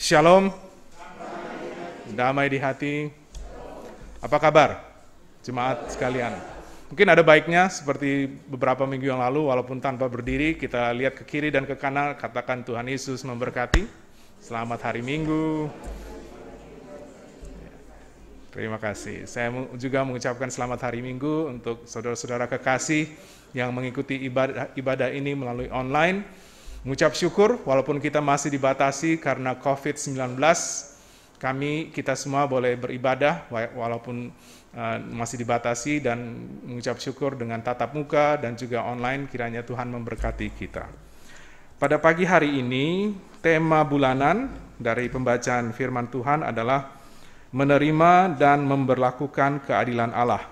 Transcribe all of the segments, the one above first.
Shalom, damai di hati. Apa kabar, jemaat sekalian? Mungkin ada baiknya seperti beberapa minggu yang lalu, walaupun tanpa berdiri, kita lihat ke kiri dan ke kanan, katakan Tuhan Yesus memberkati. Selamat hari Minggu. Terima kasih. Saya juga mengucapkan selamat hari Minggu untuk saudara-saudara kekasih yang mengikuti ibadah ini melalui online. Mengucap syukur, walaupun kita masih dibatasi karena COVID-19, kita semua boleh beribadah walaupun masih dibatasi, dan mengucap syukur dengan tatap muka dan juga online. Kiranya Tuhan memberkati kita. Pada pagi hari ini, tema bulanan dari pembacaan firman Tuhan adalah menerima dan memberlakukan keadilan Allah.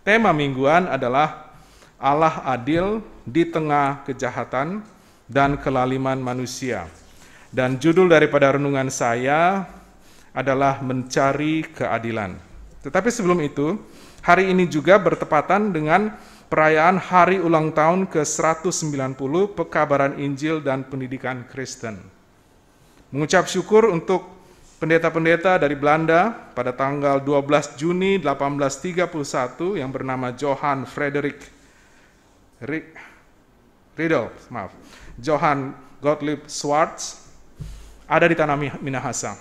Tema mingguan adalah Allah adil di tengah kejahatan dan kelaliman manusia. Dan judul daripada renungan saya adalah mencari keadilan. Tetapi sebelum itu, hari ini juga bertepatan dengan perayaan hari ulang tahun ke-190 Pekabaran Injil dan Pendidikan Kristen. Mengucap syukur untuk pendeta-pendeta dari Belanda pada tanggal 12 Juni 1831 yang bernama Johann Gottlieb Swartz ada di tanah Minahasa.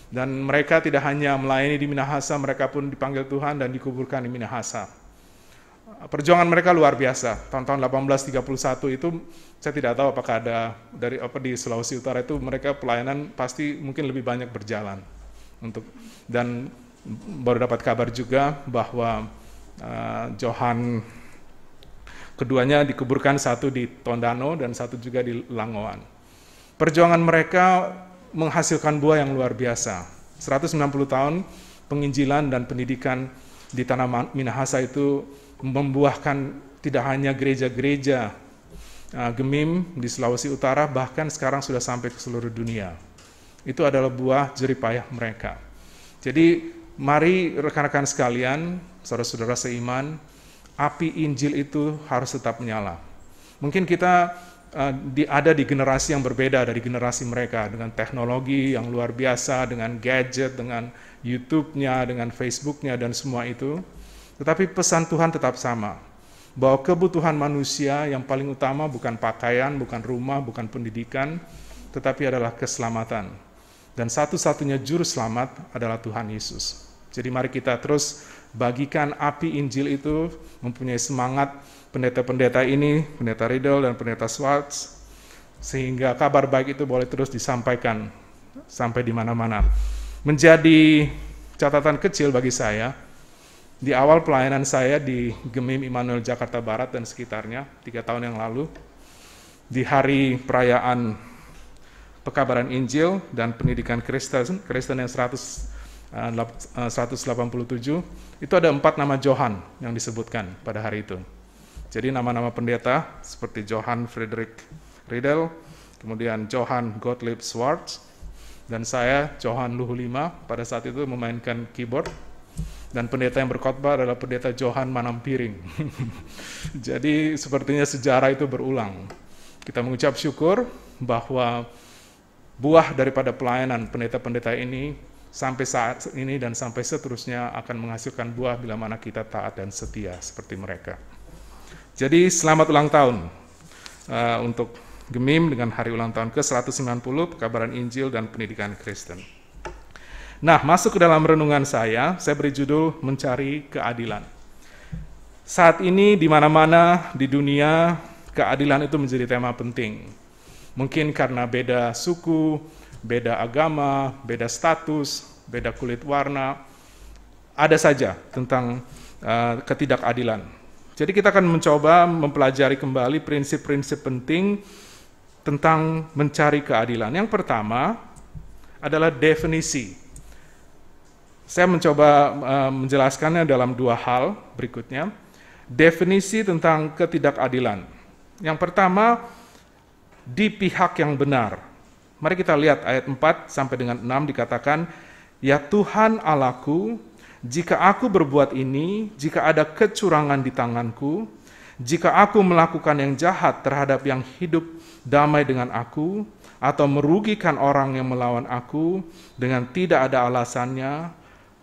Dan mereka tidak hanya melayani di Minahasa, mereka pun dipanggil Tuhan dan dikuburkan di Minahasa. Perjuangan mereka luar biasa. Tahun-tahun 1831 itu saya tidak tahu apakah ada di Sulawesi Utara itu mereka pelayanan pasti mungkin lebih banyak berjalan dan baru dapat kabar juga bahwa Johann keduanya dikuburkan, satu di Tondano dan satu juga di Langoan. Perjuangan mereka menghasilkan buah yang luar biasa. 190 tahun penginjilan dan pendidikan di tanah Minahasa itu membuahkan tidak hanya gereja-gereja Gemim di Sulawesi Utara, bahkan sekarang sudah sampai ke seluruh dunia. Itu adalah buah jerih payah mereka. Jadi mari rekan-rekan sekalian, saudara-saudara seiman, api Injil itu harus tetap menyala. Mungkin kita ada di generasi yang berbeda dari generasi mereka, dengan teknologi yang luar biasa, dengan gadget, dengan YouTube-nya, dengan Facebook-nya, dan semua itu. Tetapi pesan Tuhan tetap sama, bahwa kebutuhan manusia yang paling utama bukan pakaian, bukan rumah, bukan pendidikan, tetapi adalah keselamatan. Dan satu-satunya juru selamat adalah Tuhan Yesus. Jadi mari kita terus bagikan api Injil itu, mempunyai semangat pendeta-pendeta ini, pendeta Riddle dan pendeta Swartz, sehingga kabar baik itu boleh terus disampaikan sampai di mana-mana. Menjadi catatan kecil bagi saya, di awal pelayanan saya di Gemim Immanuel Jakarta Barat dan sekitarnya, 3 tahun yang lalu, di hari perayaan Pekabaran Injil dan Pendidikan Kristen yang 187, itu ada 4 nama Johann yang disebutkan pada hari itu. Jadi nama-nama pendeta seperti Johann Friedrich Riedel, kemudian Johann Gottlieb Swartz, dan saya Johann Luhulima pada saat itu memainkan keyboard, dan pendeta yang berkhotbah adalah pendeta Johann Manampiring. Jadi sepertinya sejarah itu berulang. Kita mengucap syukur bahwa buah daripada pelayanan pendeta-pendeta ini sampai saat ini dan sampai seterusnya akan menghasilkan buah bila mana kita taat dan setia seperti mereka. Jadi selamat ulang tahun untuk Gemim dengan hari ulang tahun ke-190 Pekabaran Injil dan Pendidikan Kristen. Nah, masuk ke dalam renungan saya beri judul Mencari Keadilan. Saat ini di mana-mana di dunia keadilan itu menjadi tema penting. Mungkin karena beda suku, beda agama, beda status, beda kulit warna, ada saja tentang ketidakadilan. Jadi kita akan mencoba mempelajari kembali prinsip-prinsip penting tentang mencari keadilan. Yang pertama adalah definisi. Saya mencoba menjelaskannya dalam 2 hal berikutnya. Definisi tentang ketidakadilan. Yang pertama, di pihak yang benar. Mari kita lihat ayat 4 sampai dengan 6 dikatakan, "Ya Tuhan Allahku, jika aku berbuat ini, jika ada kecurangan di tanganku, jika aku melakukan yang jahat terhadap yang hidup damai dengan aku, atau merugikan orang yang melawan aku dengan tidak ada alasannya,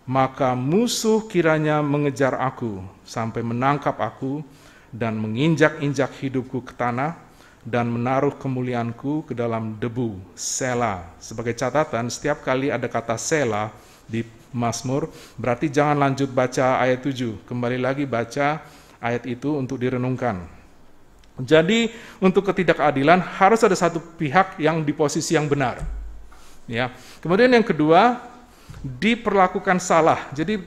maka musuh kiranya mengejar aku sampai menangkap aku dan menginjak-injak hidupku ke tanah dan menaruh kemuliaanku ke dalam debu. Sela. Sebagai catatan, setiap kali ada kata Sela di Mazmur, berarti jangan lanjut baca ayat 7. Kembali lagi baca ayat itu untuk direnungkan. Jadi untuk ketidakadilan harus ada satu pihak yang di posisi yang benar. Ya. Kemudian yang kedua, diperlakukan salah. Jadi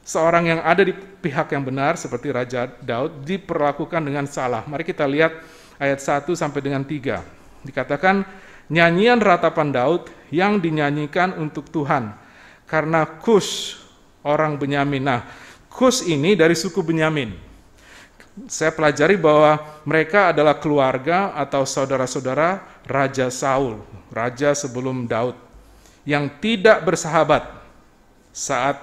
seorang yang ada di pihak yang benar seperti Raja Daud diperlakukan dengan salah. Mari kita lihat ayat 1 sampai dengan 3. Dikatakan nyanyian ratapan Daud yang dinyanyikan untuk Tuhan karena Kus orang Benyamin. Nah, Kus ini dari suku Benyamin. Saya pelajari bahwa mereka adalah keluarga atau saudara-saudara Raja Saul, raja sebelum Daud, yang tidak bersahabat saat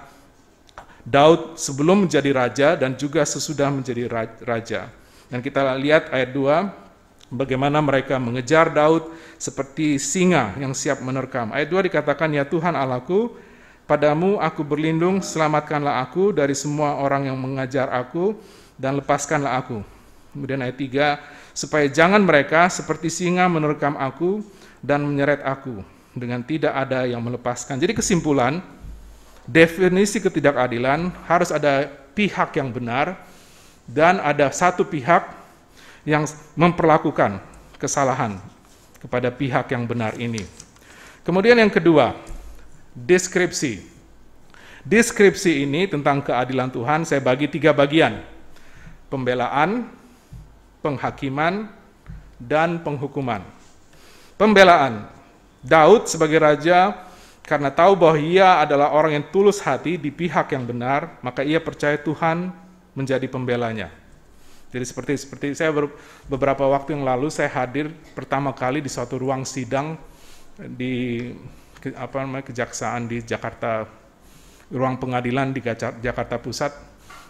Daud sebelum menjadi raja dan juga sesudah menjadi raja. Dan kita lihat ayat 2, bagaimana mereka mengejar Daud seperti singa yang siap menerkam. Ayat 2 dikatakan, ya Tuhan Allahku, padamu aku berlindung, selamatkanlah aku dari semua orang yang mengajar aku, dan lepaskanlah aku. Kemudian ayat 3, supaya jangan mereka seperti singa menerkam aku dan menyeret aku, dengan tidak ada yang melepaskan. Jadi kesimpulan, definisi ketidakadilan harus ada pihak yang benar, dan ada satu pihak yang memperlakukan kesalahan kepada pihak yang benar ini. Kemudian yang kedua, deskripsi. Deskripsi ini tentang keadilan Tuhan saya bagi 3 bagian. Pembelaan, penghakiman, dan penghukuman. Pembelaan, Daud sebagai raja karena tahu bahwa ia adalah orang yang tulus hati di pihak yang benar, maka ia percaya Tuhan menjadi pembelanya. Jadi seperti saya beberapa waktu yang lalu saya hadir pertama kali di suatu ruang sidang di kejaksaan di Jakarta, ruang pengadilan di Jakarta Pusat,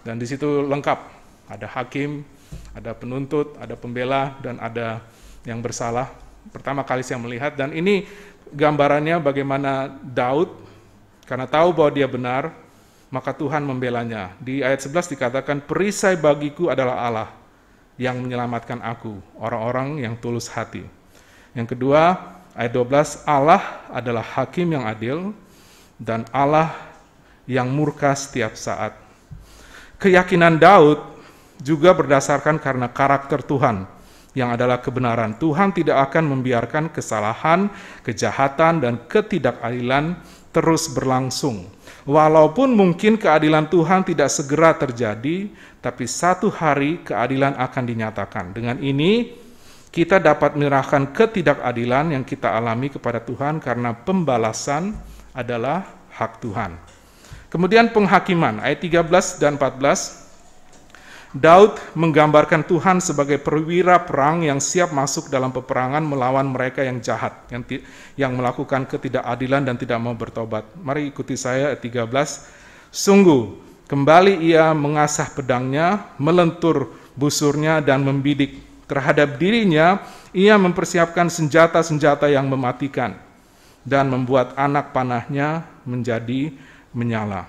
dan di situ lengkap. Ada hakim, ada penuntut, ada pembela, dan ada yang bersalah. Pertama kali saya melihat, dan ini gambarannya bagaimana Daud, karena tahu bahwa dia benar, maka Tuhan membelanya. Di ayat 11 dikatakan, perisai bagiku adalah Allah yang menyelamatkan aku, orang-orang yang tulus hati. Yang kedua, ayat 12, Allah adalah hakim yang adil, dan Allah yang murka setiap saat. Keyakinan Daud juga berdasarkan karena karakter Tuhan yang adalah kebenaran. Tuhan tidak akan membiarkan kesalahan, kejahatan, dan ketidakadilan terus berlangsung. Walaupun mungkin keadilan Tuhan tidak segera terjadi, tapi satu hari keadilan akan dinyatakan. Dengan ini, kita dapat menyerahkan ketidakadilan yang kita alami kepada Tuhan karena pembalasan adalah hak Tuhan. Kemudian penghakiman, ayat 13 dan 14, Daud menggambarkan Tuhan sebagai perwira perang yang siap masuk dalam peperangan melawan mereka yang jahat, yang melakukan ketidakadilan dan tidak mau bertobat. Mari ikuti saya ayat 13. Sungguh, kembali ia mengasah pedangnya, melentur busurnya dan membidik. Terhadap dirinya, ia mempersiapkan senjata-senjata yang mematikan dan membuat anak panahnya menjadi menyala.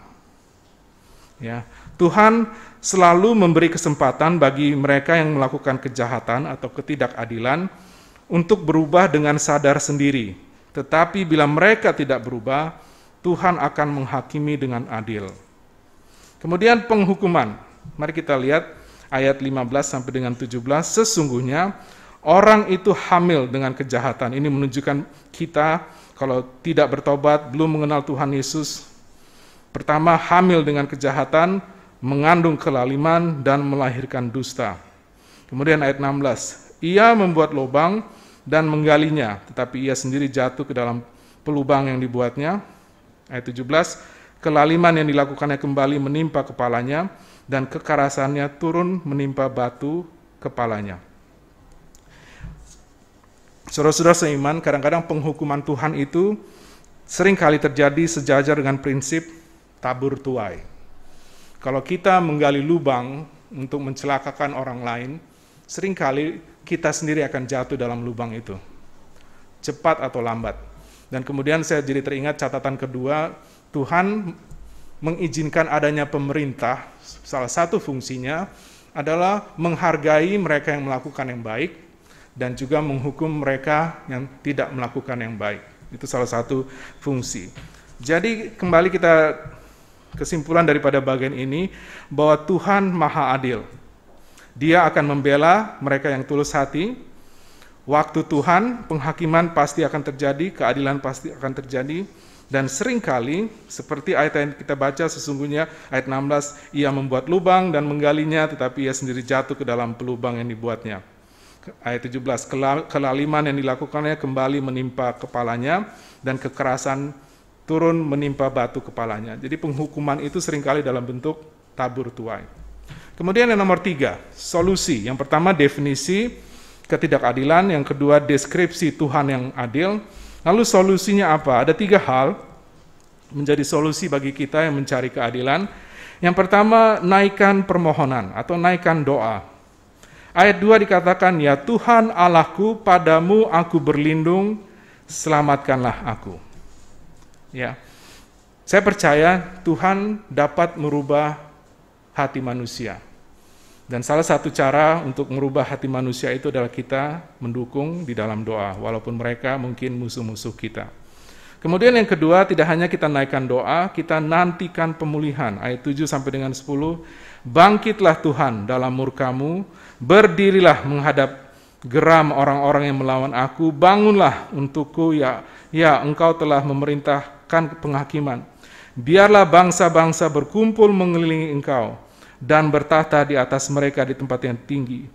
Ya, Tuhan selalu memberi kesempatan bagi mereka yang melakukan kejahatan atau ketidakadilan untuk berubah dengan sadar sendiri. Tetapi bila mereka tidak berubah, Tuhan akan menghakimi dengan adil. Kemudian penghukuman. Mari kita lihat ayat 15 sampai dengan 17. Sesungguhnya orang itu hamil dengan kejahatan. Ini menunjukkan kita kalau tidak bertobat, belum mengenal Tuhan Yesus. Pertama, hamil dengan kejahatan, mengandung kelaliman dan melahirkan dusta. Kemudian ayat 16, ia membuat lubang dan menggalinya, tetapi ia sendiri jatuh ke dalam pelubang yang dibuatnya. Ayat 17, kelaliman yang dilakukannya kembali menimpa kepalanya, dan kekerasannya turun menimpa batu kepalanya. Saudara-saudara seiman, kadang-kadang penghukuman Tuhan itu seringkali terjadi sejajar dengan prinsip tabur tuai. Kalau kita menggali lubang untuk mencelakakan orang lain, seringkali kita sendiri akan jatuh dalam lubang itu. cepat atau lambat. Dan kemudian saya jadi teringat catatan kedua, Tuhan mengizinkan adanya pemerintah, salah satu fungsinya adalah menghargai mereka yang melakukan yang baik dan juga menghukum mereka yang tidak melakukan yang baik. Itu salah satu fungsi. Jadi kembali kita kesimpulan daripada bagian ini bahwa Tuhan Maha Adil. Dia akan membela mereka yang tulus hati. Waktu Tuhan, penghakiman pasti akan terjadi, keadilan pasti akan terjadi. Dan seringkali, seperti ayat yang kita baca sesungguhnya, ayat 16, ia membuat lubang dan menggalinya, tetapi ia sendiri jatuh ke dalam pelubang yang dibuatnya. Ayat 17, kelaliman yang dilakukannya kembali menimpa kepalanya, dan kekerasan turun menimpa batu kepalanya. Jadi penghukuman itu seringkali dalam bentuk tabur tuai. Kemudian yang nomor 3, solusi. Yang pertama definisi ketidakadilan, yang kedua deskripsi Tuhan yang adil. Lalu solusinya apa? Ada 3 hal menjadi solusi bagi kita yang mencari keadilan. Yang pertama, naikkan permohonan atau naikkan doa. Ayat 2 dikatakan, ya Tuhan Allahku, padamu aku berlindung, selamatkanlah aku. Ya, saya percaya Tuhan dapat merubah hati manusia. Dan salah satu cara untuk merubah hati manusia itu adalah kita mendukung di dalam doa, walaupun mereka mungkin musuh-musuh kita. Kemudian yang kedua, tidak hanya kita naikkan doa, kita nantikan pemulihan. Ayat 7 sampai dengan 10, bangkitlah Tuhan dalam murkamu, berdirilah menghadap geram orang-orang yang melawan aku, bangunlah untukku, ya engkau telah memerintahkan penghakiman. Biarlah bangsa-bangsa berkumpul mengelilingi engkau, dan bertahta di atas mereka di tempat yang tinggi.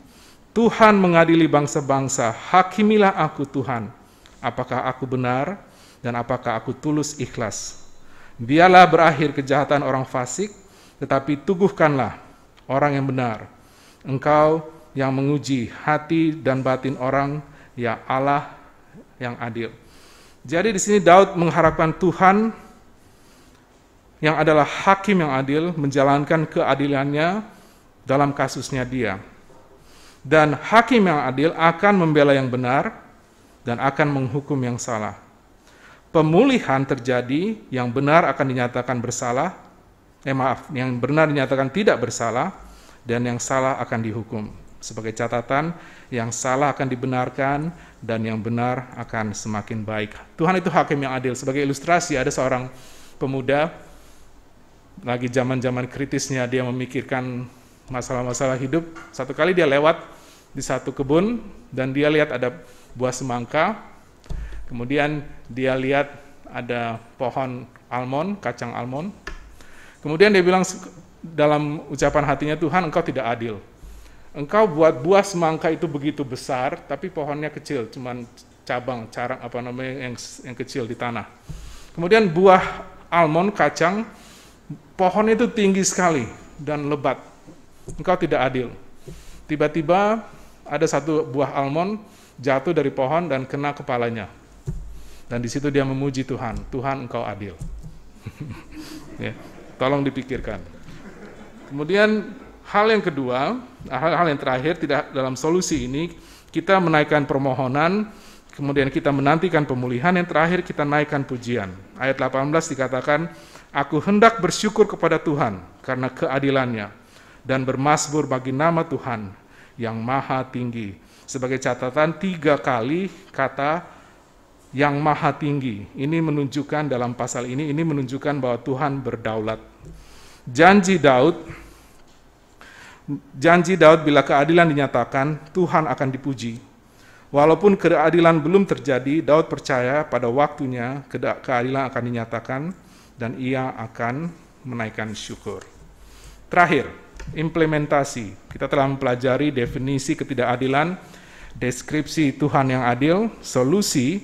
Tuhan mengadili bangsa-bangsa, hakimilah aku Tuhan, apakah aku benar dan apakah aku tulus ikhlas. Biarlah berakhir kejahatan orang fasik, tetapi teguhkanlah orang yang benar. Engkau yang menguji hati dan batin orang, ya Allah yang adil. Jadi di sini Daud mengharapkan Tuhan yang adalah hakim yang adil, menjalankan keadilannya dalam kasusnya dia. Dan hakim yang adil akan membela yang benar dan akan menghukum yang salah. Pemulihan terjadi, yang benar akan dinyatakan bersalah, yang benar dinyatakan tidak bersalah, dan yang salah akan dihukum. Sebagai catatan, yang salah akan dibenarkan dan yang benar akan semakin baik. Tuhan itu hakim yang adil. Sebagai ilustrasi, ada seorang pemuda lagi zaman-zaman kritisnya dia memikirkan masalah-masalah hidup. Satu kali dia lewat di satu kebun dan dia lihat ada buah semangka. Kemudian dia lihat ada pohon almond, kacang almond. Kemudian dia bilang dalam ucapan hatinya, Tuhan, engkau tidak adil. Engkau buat buah semangka itu begitu besar, tapi pohonnya kecil, cuman carang yang kecil di tanah. Kemudian buah almond, kacang, pohon itu tinggi sekali dan lebat. Engkau tidak adil. Tiba-tiba ada satu buah almond jatuh dari pohon dan kena kepalanya. Dan di situ dia memuji Tuhan. Tuhan, engkau adil. Ya, tolong dipikirkan. Kemudian hal yang kedua, hal yang terakhir, tidak dalam solusi ini, kita menaikkan permohonan, kemudian kita menantikan pemulihan, yang terakhir kita naikkan pujian. Ayat 18 dikatakan, aku hendak bersyukur kepada Tuhan karena keadilannya dan bermasmur bagi nama Tuhan yang maha tinggi. Sebagai catatan, 3 kali kata yang maha tinggi. Ini menunjukkan dalam pasal ini menunjukkan bahwa Tuhan berdaulat. Janji Daud bila keadilan dinyatakan, Tuhan akan dipuji. Walaupun keadilan belum terjadi, Daud percaya pada waktunya keadilan akan dinyatakan dan ia akan menaikkan syukur. Terakhir, implementasi. Kita telah mempelajari definisi ketidakadilan, deskripsi Tuhan yang adil, solusi,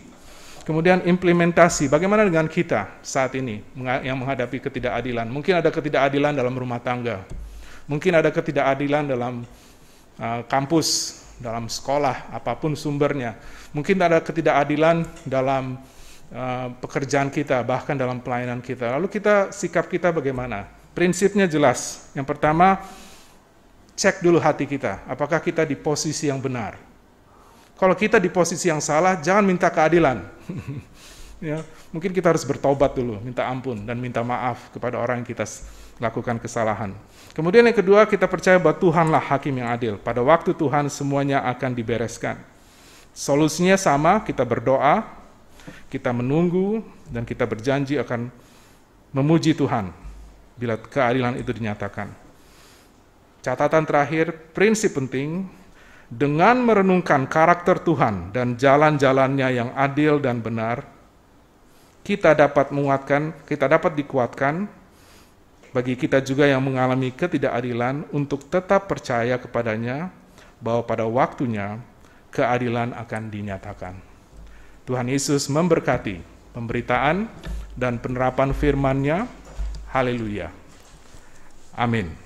kemudian implementasi. Bagaimana dengan kita saat ini yang menghadapi ketidakadilan? Mungkin ada ketidakadilan dalam rumah tangga. Mungkin ada ketidakadilan dalam kampus, dalam sekolah, apapun sumbernya. Mungkin ada ketidakadilan dalam pekerjaan kita, bahkan dalam pelayanan kita. Lalu sikap kita bagaimana? Prinsipnya jelas. Yang pertama, cek dulu hati kita. Apakah kita di posisi yang benar? Kalau kita di posisi yang salah, jangan minta keadilan. Ya, mungkin kita harus bertobat dulu, minta ampun dan minta maaf kepada orang yang kita lakukan kesalahan. Kemudian yang kedua, kita percaya bahwa Tuhanlah hakim yang adil. Pada waktu Tuhan semuanya akan dibereskan. Solusinya sama, kita berdoa, kita menunggu, dan kita berjanji akan memuji Tuhan bila keadilan itu dinyatakan. Catatan terakhir, prinsip penting, dengan merenungkan karakter Tuhan dan jalan-jalannya yang adil dan benar, kita dapat dikuatkan bagi kita juga yang mengalami ketidakadilan untuk tetap percaya kepadanya bahwa pada waktunya keadilan akan dinyatakan. Tuhan Yesus memberkati pemberitaan dan penerapan firman-Nya. Haleluya. Amin.